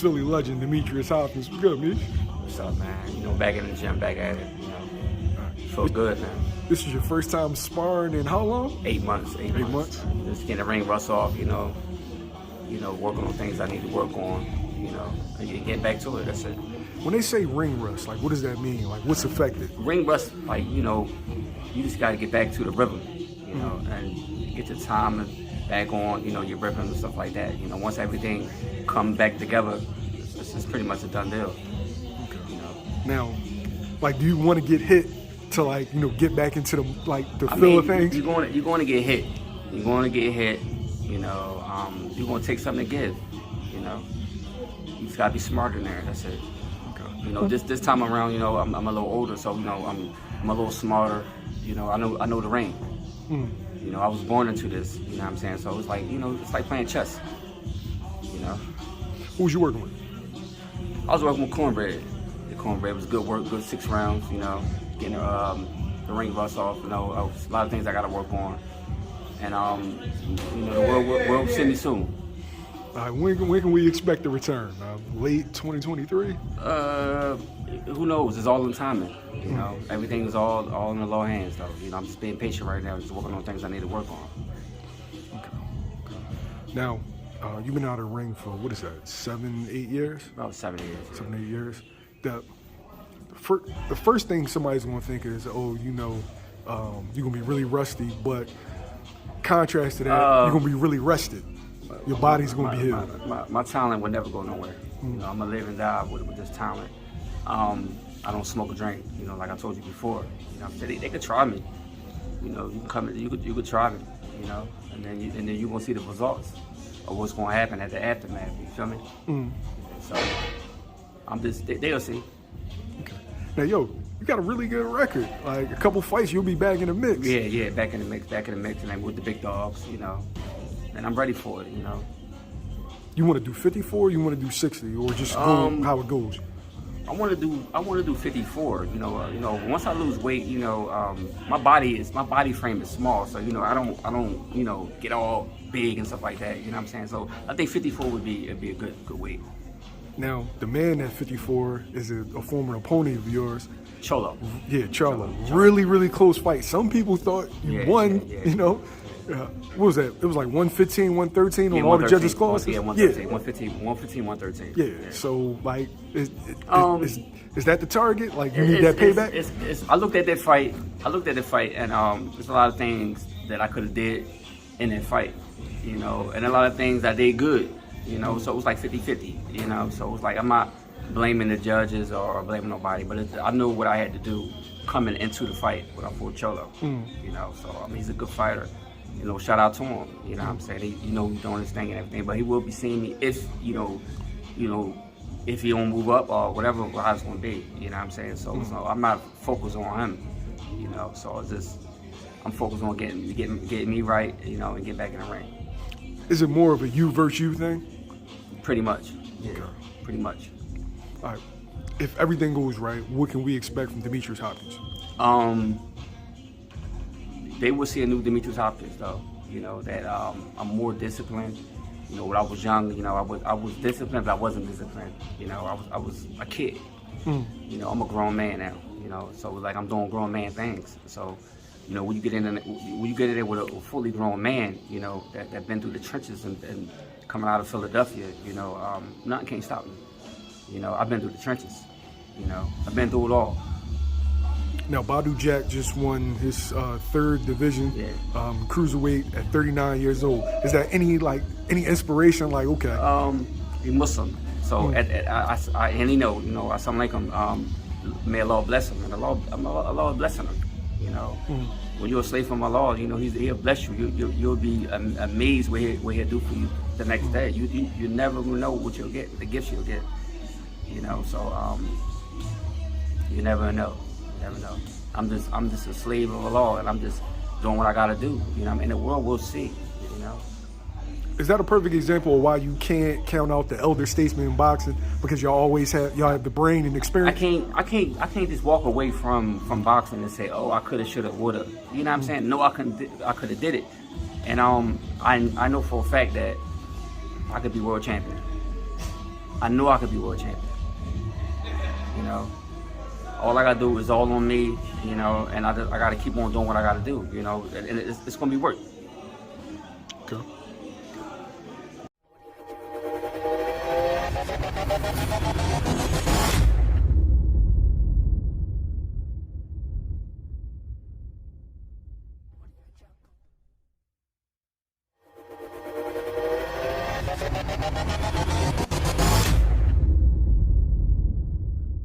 Philly legend, Demetrius Hopkins. What's good, Mitch? What's up, man? You know, back in the gym, back at it. You know, feel good, man. This is your first time sparring in how long? 8 months. 8 months. Just getting the ring rust off. You know, working on things I need to work on. You know, and getting back to it. That's it. When they say ring rust, like what does that mean? Like what's affected? Ring rust, like you just got to get back to the rhythm. You know, and get your time and back on. You know, your rhythm and stuff like that. You know, once everything comes back together, it's pretty much a done deal. Okay. You know. Now, like, do you want to get hit to like get back into the feel of things? You're going to get hit. You're going to get hit. You know, you're going to take something to give. You know, you just got to be smarter in there. That's it. Okay. You know, this time around, I'm a little older, so I'm a little smarter. You know, I know the ring. You know, I was born into this. You know what I'm saying? So it's like it's like playing chess. You know. Who was you working with? I was working with Cornbread. The Cornbread was good work, good 6 rounds. You know, getting the ring rust off. You know, a lot of things I got to work on. And the world will see me soon. When can we expect the return? Late 2023? Who knows? It's all in timing. You know, everything is all in the Lord's hands, though. You know, I'm just being patient right now, just working on things I need to work on. Okay. Now, you've been out of the ring for what is that? 7, 8 years? About 7 years. Yeah. 7, 8 years. The first thing somebody's gonna think is, oh, you're gonna be really rusty, but contrast to that, you're gonna be really rested. Your body's gonna be healed. My talent will never go nowhere. You know, I'm gonna live and die with this talent. I don't smoke or drink. You know, like I told you before. You know, they could try me. You know, you can come, you could try me. You know, and then you're gonna see the results of what's gonna happen at the aftermath. You feel me? So I'm just they'll see. Okay. Now, you got a really good record. Like a couple fights, you'll be back in the mix. Yeah, back in the mix, and I'm with the big dogs. You know. And I'm ready for it, you know. You want to do 54? You want to do 60, or just go how it goes? I want to do 54. You know, once I lose weight, my body frame is small, so I don't get all big and stuff like that. You know what I'm saying? So I think 54 would be a good weight. Now, the man at 54 is a former opponent of yours. Charlo. Yeah, Charlo. Really close fight. Some people thought you won. Yeah. You know. What was that? It was like 115, 113 on all the judges' calls? Yeah, 115, 113. Yeah. So, like, is that the target? Like, you need that payback? I looked at that fight. And there's a lot of things that I could have did in that fight, and a lot of things I did good, So it was like 50-50, So it was like I'm not blaming the judges or blaming nobody, but I knew what I had to do coming into the fight when I fought Charlo, So I mean, he's a good fighter. Shout out to him. You know what I'm saying? He's doing his thing and everything, but he will be seeing me if, if he don't move up or whatever how it's going to be. You know what I'm saying? So I'm not focused on him, So I'm focused on getting me right, and get back in the ring. Is it more of a you versus you thing? Pretty much. Yeah, okay. Pretty much. All right. If everything goes right, what can we expect from Demetrius Hopkins? They will see a new Demetrius Hopkins, though. That I'm more disciplined. When I was young, I was disciplined, but I wasn't disciplined. I was a kid. I'm a grown man now. So like I'm doing grown man things. So, when you get in there with a fully grown man, that been through the trenches and coming out of Philadelphia, nothing can't stop me. I've been through the trenches. I've been through it all. Now, Badu Jack just won his 3rd division cruiserweight at 39 years old. Is that any inspiration? Like, okay, he's Muslim, so and he assalamu alaikum. May Allah bless him, and Allah blessing him. When you're a slave from Allah, He'll bless you. You'll be amazed what He'll do for you the next day. You never will know what you'll get, the gifts you'll get. So you never know. Never know. I'm just a slave of Allah, and I'm just doing what I gotta do. And the world will see. Is that a perfect example of why you can't count out the elder statesmen in boxing, because y'all have the brain and experience? I can't just walk away from boxing and say, oh, I coulda, shoulda, woulda. You know what I'm saying? No, I could have did it. And I know for a fact that I could be world champion. I know I could be world champion. You know, all I gotta do is all on me. You know, and I gotta keep on doing what I gotta do. You know, and it's gonna be work. Okay.